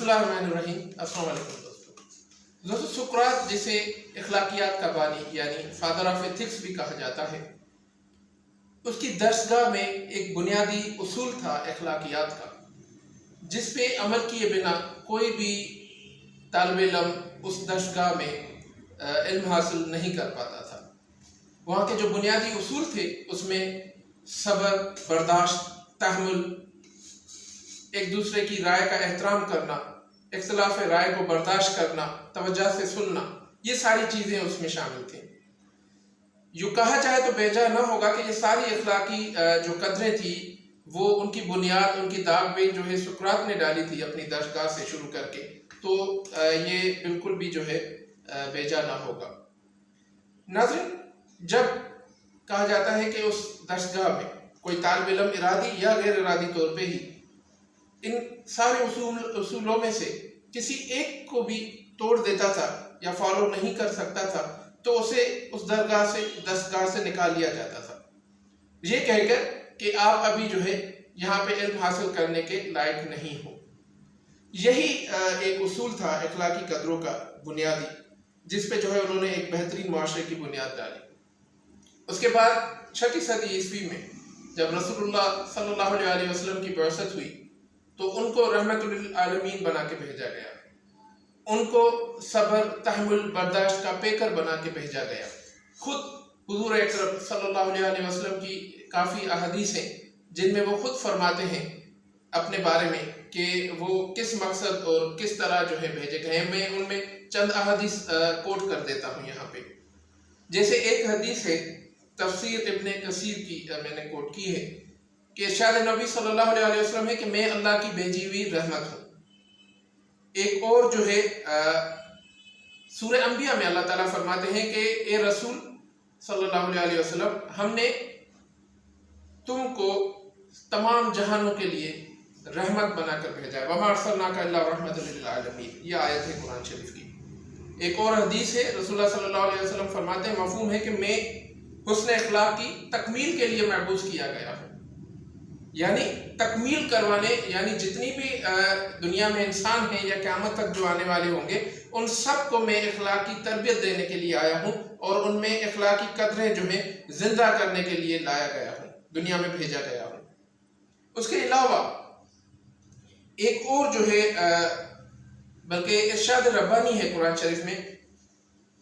बिस्मिल्लाहिर्रहमानिर्रहीम। अस्सलाम वालेकुम दोस्तों। सुकरात जिसे अखलाकियात का बानी यानी फादर ऑफ एथिक्स भी कहा जाता है, उसकी दरसगाह में एक बुनियादी उसूल था अखलाकियात का, जिस पे अमल किए बिना कोई भी तालिब इल्म उस दरसगाह में इल्म हासिल नहीं कर पाता था। वहाँ के जो बुनियादी उसूल थे उसमें सब्र, बर्दाश्त, तहम्मुल, एक दूसरे की राय का एहतराम करना, इख्तिलाफ राय को बर्दाश्त करना, तवज्जो से सुनना, ये सारी चीज़ें उसमें शामिल थी। यूँ कहा जाए तो बेजा न होगा कि ये सारी अखलाकी जो कदरें थी वो उनकी बुनियाद, उनकी दागबेन जो है सुकरात ने डाली थी अपनी दरगाह से शुरू करके, तो ये बिल्कुल भी जो है बेजा ना होगा। नाज़रीन, जब कहा जाता है कि उस दरगाह में कोई तालिब इल्म इरादी या गैर इरादी तौर पे ही इन सारे उसूलों में से किसी एक को भी तोड़ देता था या फॉलो नहीं कर सकता था, तो उसे उस दरगाह से निकाल लिया जाता था, ये कहकर कि आप अभी जो है यहाँ पे इल्म हासिल करने के लायक नहीं हो। यही एक उसूल था अखलाकी कदरों का बुनियादी, जिस पे जो है उन्होंने एक बेहतरीन मुआशरे की बुनियाद डाली। उसके बाद 6वीं सदी ईस्वी में जब रसूलुल्लाह सल्लल्लाहु अलैहि वसल्लम की बरसत हुई तो उनको रहमतुल लिल आलमीन बना के भेजा गया, उनको सब्र, तहम्मुल, बर्दाश्त का पेकर बना के भेजा गया। खुद हुजूर अकरम सल्लल्लाहु अलैहि वसल्लम की काफ़ी अहदीस हैं जिनमें वो खुद फरमाते हैं अपने बारे में कि वो किस मकसद और किस तरह जो है भेजे गए हैं। मैं उनमें चंद अहदीस कोट कर देता हूँ यहाँ पे। जैसे एक हदीस है तफसीर इब्ने कसीर की, मैंने कोट की है कि इरशाद नबी सल्लल्लाहु अलैहि वसल्लम है कि मैं अल्लाह की भेजी हुई रहमत हूँ। एक और जो है सूरह अंबिया में अल्लाह ताला फरमाते हैं कि ए रसूल सल्लल्लाहु अलैहि वसल्लम, हमने तुमको तमाम जहानों के लिए रहमत बनाकर भेजा है, वमा अरसलनाका इल्ला रहमतल लिल आलमीन। ये आयत है कुरान शरीफ की। एक और हदीस है रसूलुल्लाह सल्लल्लाहु अलैहि वसल्लम फरमाते हैं, मफहूम है कि मैं हुस्न अखलाक की तकमील के लिए महबूस किया गया हूँ, यानी तकमील करवाने, यानी जितनी भी दुनिया में इंसान हैं या क़यामत तक जो आने वाले होंगे उन सब को मैं अखलाक की तरबियत देने के लिए आया हूँ और उनमें अखलाकी कदरें जो है जिंदा करने के लिए लाया गया हूँ, दुनिया में भेजा गया हूँ। उसके अलावा एक और जो है बल्कि इरशाद रब्बानी है कुरान शरीफ में,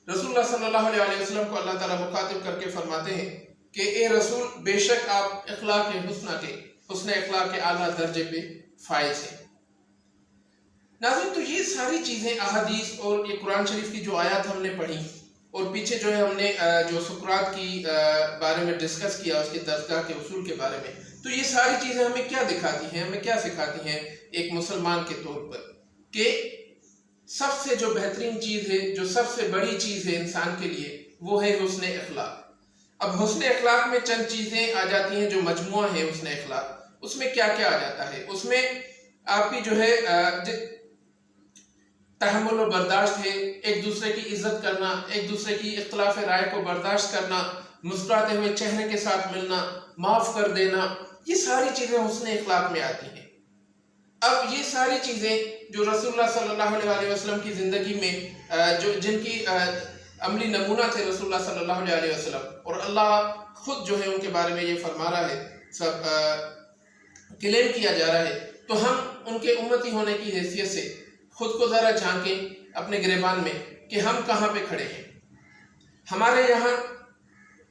रसूलुल्लाह सल्लल्लाहु अलैहि वसल्लम को अल्लाह ताला मुखातिब करके फरमाते हैं कि ए रसूल, बेशक आप हुस्न अखलाक के आला दर्जे पे फाइज हैं। नाज़रीन, तो ये सारी चीज़ें अहादीस और ये कुरान शरीफ की जो आयत हमने पढ़ी और पीछे जो है हमने जो सुकरात की बारे में डिस्कस किया, उसके दरगाह के उसूल के बारे में, तो ये सारी चीज़ें हमें क्या दिखाती हैं, हमें क्या सिखाती हैं एक मुसलमान के तौर पर, कि सबसे जो बेहतरीन चीज़ है, जो सबसे बड़ी चीज़ है इंसान के लिए, वो है हुस्न अखलाक। अब हुस्न अखलाक में चंद चीज़ें आ जाती हैं जो मजमुआ है हुस्न अखलाक। उसमें क्या क्या आ जाता है? उसमें आपकी जो है तहम्मुल और बर्दाश्त है, एक दूसरे की इज्जत करना, एक दूसरे की इख्तिलाफ राय को बर्दाश्त करना, मुस्कुराते हुए चेहरे के साथ मिलना, माफ़ कर देना, ये सारी चीज़ें हुस्न अखलाक में आती हैं। अब ये सारी चीज़ें जो रसूलुल्लाह सल्लल्लाहु अलैहि वसल्लम की ज़िंदगी में जो जिनकी अमली नमूना थे रसूलुल्लाह सल्लल्लाहु अलैहि वसल्लम, और अल्लाह खुद जो है उनके बारे में ये फरमा रहा है, सब क्लेम किया जा रहा है, तो हम उनके उम्मती होने की हैसियत से खुद को ज़रा झांकें अपने गिरेबान में कि हम कहाँ पे खड़े हैं। हमारे यहाँ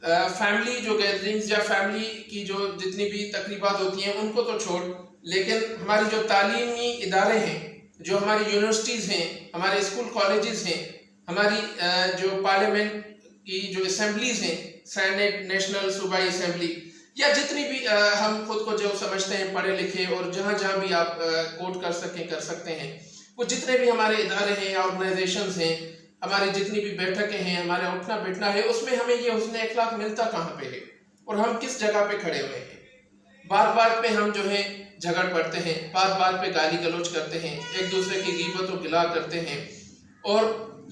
फैमिली जो गैदरिंग्स या फैमिली की जो जितनी भी तकरीबात होती हैं उनको तो छोड़, लेकिन हमारी जो तालीमी इदारे हैं, जो हमारी यूनिवर्सिटीज़ हैं, हमारे स्कूल कॉलेजेस हैं, हमारी जो पार्लियामेंट की जो असम्बलीज़ हैं, सेनेट, नेशनल, सूबाई असम्बली, या जितनी भी हम खुद को जो समझते हैं पढ़े लिखे और जहाँ जहाँ भी आप कोट कर सकते हैं, वो जितने भी हमारे इदारे हैं या ऑर्गेनाइजेशंस हैं, हमारी जितनी भी बैठकें हैं, हमारा उठना बैठना है, उसमें हमें ये हुस्न अखलाक मिलता कहाँ पे है और हम किस जगह पे खड़े हुए हैं। बात बात पे हम जो है झगड़ पड़ते हैं, बात बात पे गाली गलौज करते हैं, एक दूसरे की गीबत और गिला करते हैं और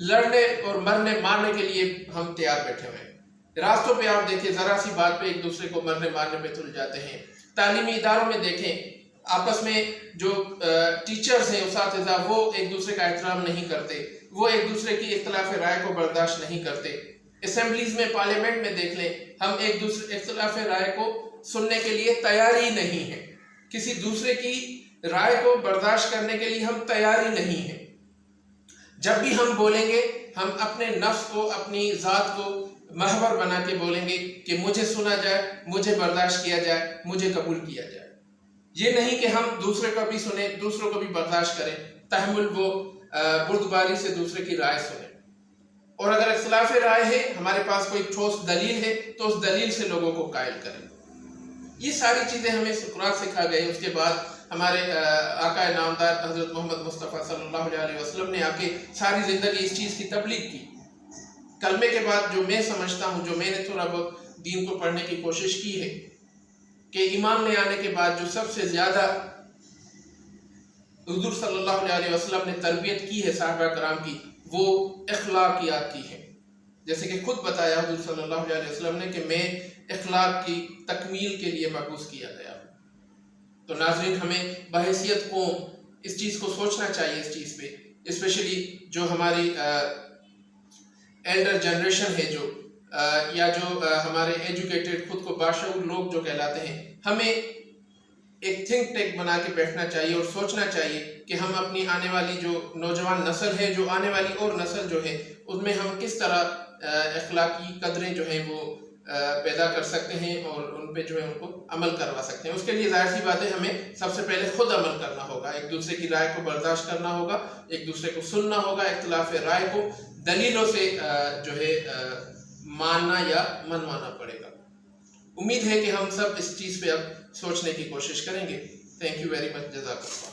लड़ने और मरने मारने के लिए हम तैयार बैठे हुए हैं। रास्तों पे आप देखें, ज़रा सी बात पे एक दूसरे को मरने मारने पे तुल जाते हैं। तालीमी इदारों में देखें, آپس میں جو ٹیچرز ہیں اساتذہ وہ ایک دوسرے کا احترام نہیں کرتے، وہ ایک دوسرے کی اختلاف رائے کو برداشت نہیں کرتے۔ اسمبلیز میں، پارلیمنٹ میں دیکھ لیں، ہم ایک دوسرے اختلاف رائے کو سننے کے لیے تیار ہی نہیں ہیں، کسی دوسرے کی رائے کو برداشت کرنے کے لیے ہم تیار ہی نہیں ہیں۔ جب بھی ہم بولیں گے ہم اپنے نفس کو، اپنی ذات کو محور بنا کے بولیں گے کہ مجھے سنا جائے، مجھے برداشت کیا جائے، مجھے قبول کیا جائے۔ یہ نہیں کہ ہم دوسرے کو بھی سنیں، دوسروں کو بھی برداشت کریں، تحمل وہ بردباری سے دوسرے کی رائے سنیں۔ اور اگر اختلاف رائے ہے، ہمارے پاس کوئی ٹھوس دلیل ہے تو اس دلیل سے لوگوں کو قائل کریں۔ یہ ساری چیزیں ہمیں سقراط سکھا گئے۔ اس کے بعد ہمارے آقا نامدار حضرت محمد مصطفیٰ صلی اللہ علیہ وسلم نے آ کے ساری زندگی اس چیز کی تبلیغ کی۔ کلمے کے بعد جو میں سمجھتا ہوں، جو میں نے تھوڑا بہت دین کو پڑھنے کی کوشش کی ہے، کہ ایمان لے آنے کے بعد جو سب سے زیادہ حضور صلی اللہ علیہ وسلم نے تربیت کی ہے صحابہ کرام کی، وہ اخلاقیات کی ہے۔ جیسے کہ خود بتایا حضور صلی اللہ علیہ وسلم نے کہ میں اخلاق کی تکمیل کے لیے مبعوث کیا گیا۔ تو ناظرین، ہمیں بحیثیت قوم اس چیز کو سوچنا چاہیے، اس چیز پہ اسپیشلی جو ہماری ایلڈر جنریشن ہے، جو یا جو ہمارے ایجوکیٹڈ، خود کو باشعور لوگ جو کہلاتے ہیں، ہمیں ایک تھنک ٹینک بنا کے بیٹھنا چاہیے اور سوچنا چاہیے کہ ہم اپنی آنے والی جو نوجوان نسل ہے، جو آنے والی اور نسل جو ہے، اس میں ہم کس طرح اخلاقی قدریں جو ہیں وہ پیدا کر سکتے ہیں اور ان پہ جو ہے ان کو عمل کروا سکتے ہیں۔ اس کے لیے ظاہر سی بات ہے ہمیں سب سے پہلے خود عمل کرنا ہوگا، ایک دوسرے کی رائے کو برداشت کرنا ہوگا، ایک دوسرے کو سننا ہوگا، اختلاف رائے کو دلیلوں سے جو ہے ماننا یا منوانا پڑے گا۔ امید ہے کہ ہم سب اس چیز پہ اب سوچنے کی کوشش کریں گے۔ تھینک یو ویری مچ، جزاک اللہ۔